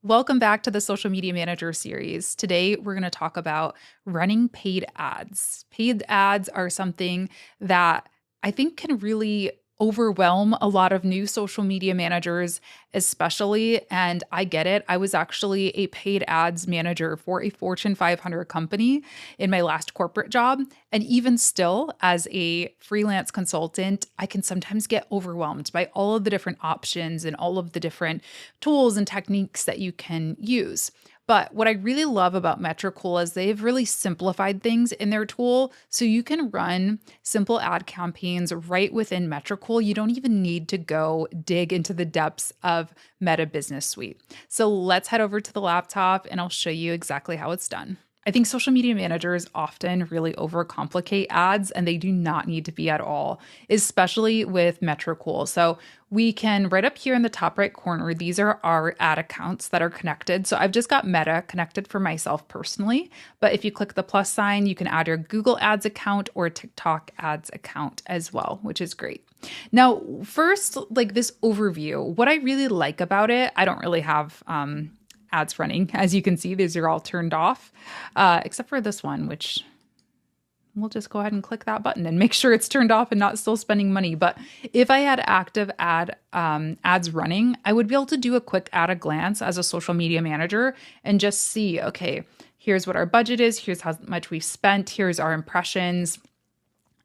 Welcome back to the Social Media Manager series. Today, we're going to talk about running paid ads. Paid ads are something that I think can really overwhelm a lot of new social media managers, especially. And I get it. I was actually a paid ads manager for a Fortune 500 company in my last corporate job. And even still, as a freelance consultant, I can sometimes get overwhelmed by all of the different options and all of the different tools and techniques that you can use. But what I really love about Metricool is they've really simplified things in their tool. So you can run simple ad campaigns right within Metricool. You don't even need to go dig into the depths of Meta Business Suite. So let's head over to the laptop and I'll show you exactly how it's done. I think social media managers often really overcomplicate ads, and they do not need to be at all, especially with Metricool. So we can right up here in the top right corner, these are our ad accounts that are connected. So I've just got Meta connected for myself personally, but if you click the plus sign, you can add your Google Ads account or a TikTok Ads account as well, which is great. Now, first, like this overview, what I really like about it, I don't really have ads running. As you can see, these are all turned off, except for this one, which we'll just go ahead and click that button and make sure it's turned off and not still spending money. But if I had active ads running, I would be able to do a quick at a glance as a social media manager and just see, okay, here's what our budget is, here's how much we've spent, here's our impressions.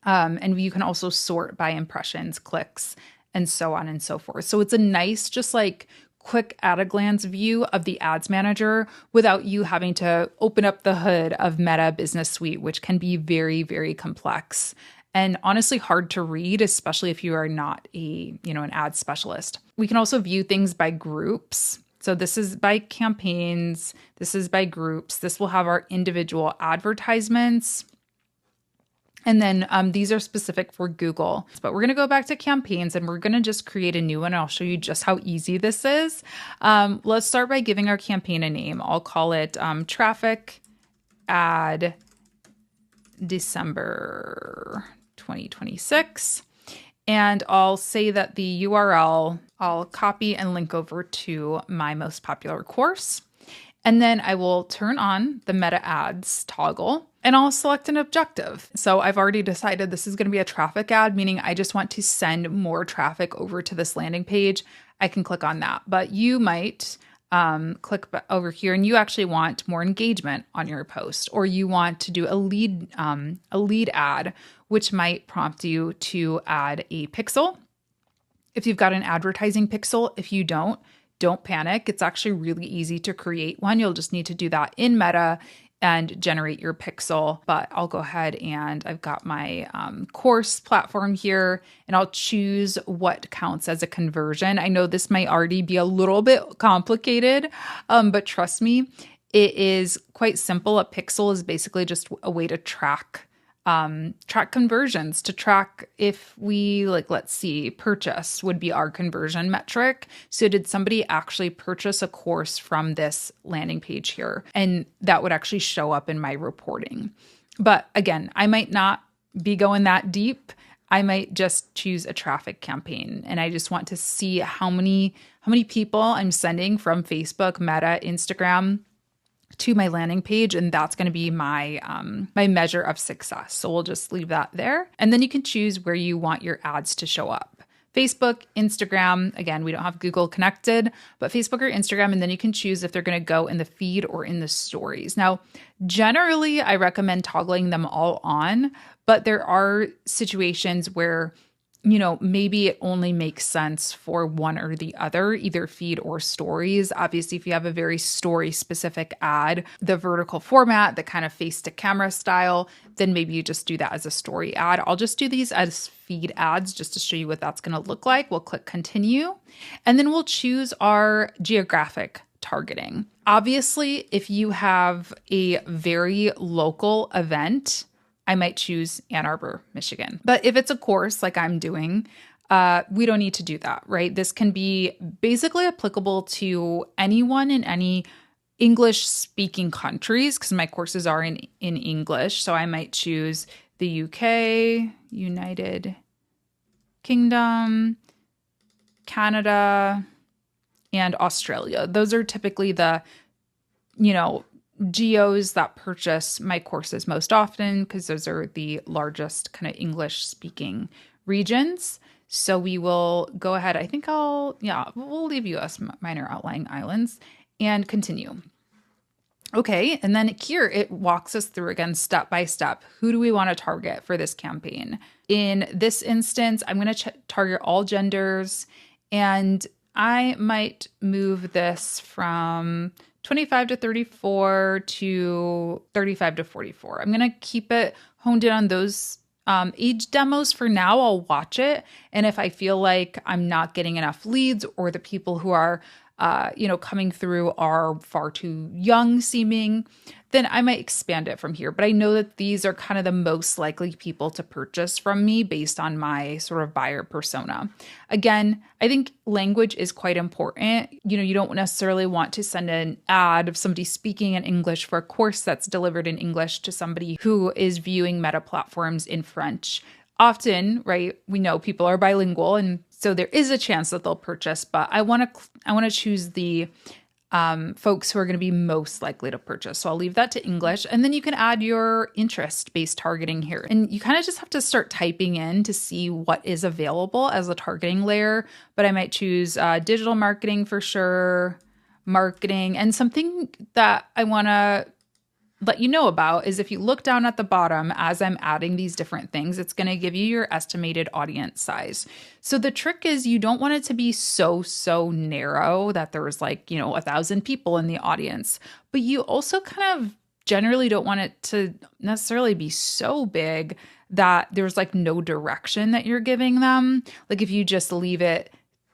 And you can also sort by impressions, clicks, and so on and so forth. So it's a nice, just like quick at a glance view of the ads manager without you having to open up the hood of Meta Business Suite, which can be very, very complex and honestly hard to read, especially if you are not an ad specialist. We can also view things by groups. So this is by campaigns, this is by groups. This will have our individual advertisements. And then these are specific for Google. But we're going to go back to campaigns and we're going to just create a new one. I'll show you just how easy this is. Let's start by giving our campaign a name. I'll call it Traffic Ad December 2026. And I'll say that the URL, I'll copy and link over to my most popular course. And then I will turn on the meta ads toggle and I'll select an objective. So I've already decided this is going to be a traffic ad, meaning I just want to send more traffic over to this landing page. I can click on that, but you might click over here and you actually want more engagement on your post, or you want to do a lead ad, which might prompt you to add a pixel. If you've got an advertising pixel, if you don't panic. It's actually really easy to create one. You'll just need to do that in Meta and generate your pixel. But I'll go ahead and I've got my course platform here and I'll choose what counts as a conversion. I know this might already be a little bit complicated, but trust me, it is quite simple. A pixel is basically just a way to track conversions, to track if we, let's see, purchase would be our conversion metric. So did somebody actually purchase a course from this landing page here? And that would actually show up in my reporting. But again, I might not be going that deep. I might just choose a traffic campaign and I just want to see how many people I'm sending from Facebook, Meta, Instagram to my landing page, and that's going to be my my measure of success. So we'll just leave that there. And then you can choose where you want your ads to show up. Facebook, Instagram, again, we don't have Google connected, but Facebook or Instagram, and then you can choose if they're going to go in the feed or in the stories. Now, generally, I recommend toggling them all on, but there are situations where maybe it only makes sense for one or the other, either feed or stories. Obviously, if you have a very story specific ad, the vertical format, the kind of face to camera style, then maybe you just do that as a story ad. I'll just do these as feed ads just to show you what that's going to look like. We'll click continue, and then we'll choose our geographic targeting. Obviously, if you have a very local event, I might choose Ann Arbor, Michigan. But if it's a course like I'm doing, we don't need to do that, right? This can be basically applicable to anyone in any English-speaking countries because my courses are in English. So I might choose the UK, United Kingdom, Canada, and Australia. Those are typically the, geos that purchase my courses most often because those are the largest kind of English speaking regions. So we will go ahead. I think we'll leave US minor outlying islands and continue. Okay, and then here it walks us through again step by step. Who do we want to target for this campaign? In this instance, I'm going to target all genders, and I might move this from 25 to 34 to 35 to 44. I'm going to keep it honed in on those age demos for now. I'll watch it. And if I feel like I'm not getting enough leads or the people who are coming through are far too young seeming, then I might expand it from here. But I know that these are kind of the most likely people to purchase from me based on my sort of buyer persona. Again, I think language is quite important. You don't necessarily want to send an ad of somebody speaking in English for a course that's delivered in English to somebody who is viewing Meta platforms in French. Often, right, we know people are bilingual, and so there is a chance that they'll purchase, but I want to choose the folks who are going to be most likely to purchase. So I'll leave that to English, and then you can add your interest-based targeting here. And you kind of just have to start typing in to see what is available as a targeting layer, but I might choose digital marketing for sure, marketing, and something that I want to let you know about is if you look down at the bottom as I'm adding these different things, it's going to give you your estimated audience size. So the trick is you don't want it to be so narrow that there's 1,000 people in the audience, but you also kind of generally don't want it to necessarily be so big that there's no direction that you're giving them. Like if you just leave it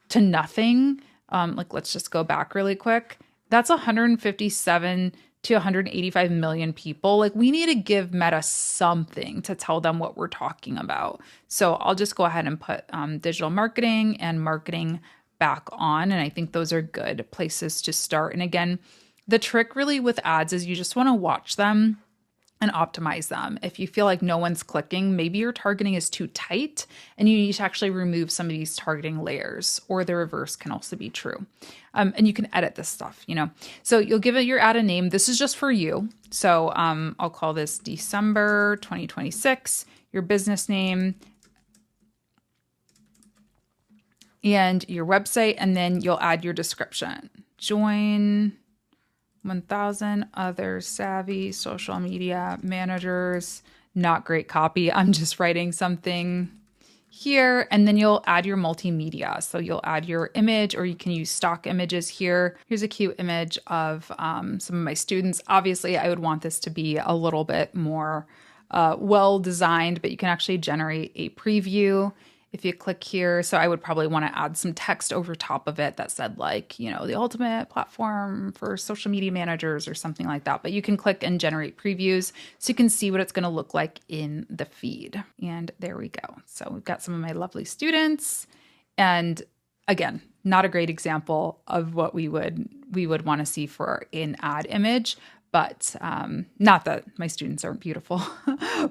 to nothing, let's just go back really quick. That's 157 to 185 million people. We need to give Meta something to tell them what we're talking about. So I'll just go ahead and put digital marketing and marketing back on. And I think those are good places to start. And again, the trick really with ads is you just want to watch them and optimize them. If you feel like no one's clicking, maybe your targeting is too tight and you need to actually remove some of these targeting layers, or the reverse can also be true. And you can edit this stuff, So you'll give it your ad a name. This is just for you. So I'll call this December 2026, your business name and your website, and then you'll add your description. Join 1,000 other savvy social media managers. Not great copy. I'm just writing something here. And then you'll add your multimedia. So you'll add your image, or you can use stock images here. Here's a cute image of some of my students. Obviously, I would want this to be a little bit more well designed, but you can actually generate a preview if you click here. So I would probably want to add some text over top of it that said the ultimate platform for social media managers or something like that. But you can click and generate previews so you can see what it's going to look like in the feed. And there we go. So we've got some of my lovely students. And again, not a great example of what we would want to see for an ad image. But not that my students aren't beautiful,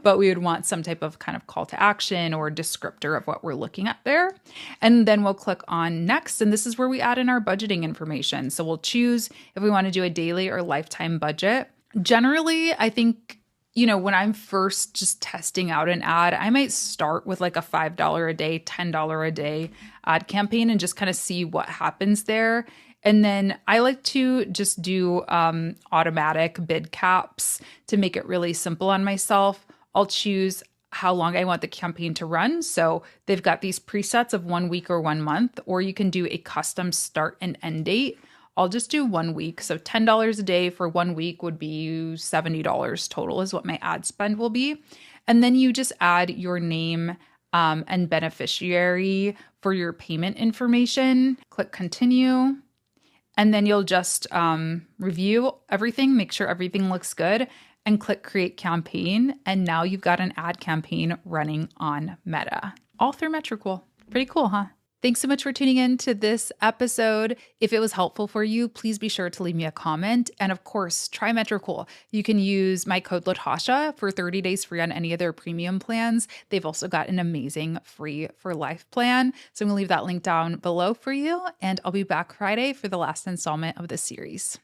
but we would want some type of kind of call to action or descriptor of what we're looking at there. And then we'll click on next. And this is where we add in our budgeting information. So we'll choose if we want to do a daily or lifetime budget. Generally, I think, when I'm first just testing out an ad, I might start with a $5 a day, $10 a day ad campaign and just kind of see what happens there. And then I like to just do automatic bid caps to make it really simple on myself. I'll choose how long I want the campaign to run. So they've got these presets of 1 week or 1 month, or you can do a custom start and end date. I'll just do 1 week. So $10 a day for 1 week would be $70 total is what my ad spend will be. And then you just add your name and beneficiary for your payment information. Click continue. And then you'll just review everything, make sure everything looks good, and click create campaign. And now you've got an ad campaign running on Meta, all through Metricool. Pretty cool, huh? Thanks so much for tuning in to this episode. If it was helpful for you, please be sure to leave me a comment. And of course, try Metricool. You can use my code Latasha for 30 days free on any of their premium plans. They've also got an amazing free for life plan. So I'm going to leave that link down below for you. And I'll be back Friday for the last installment of this series.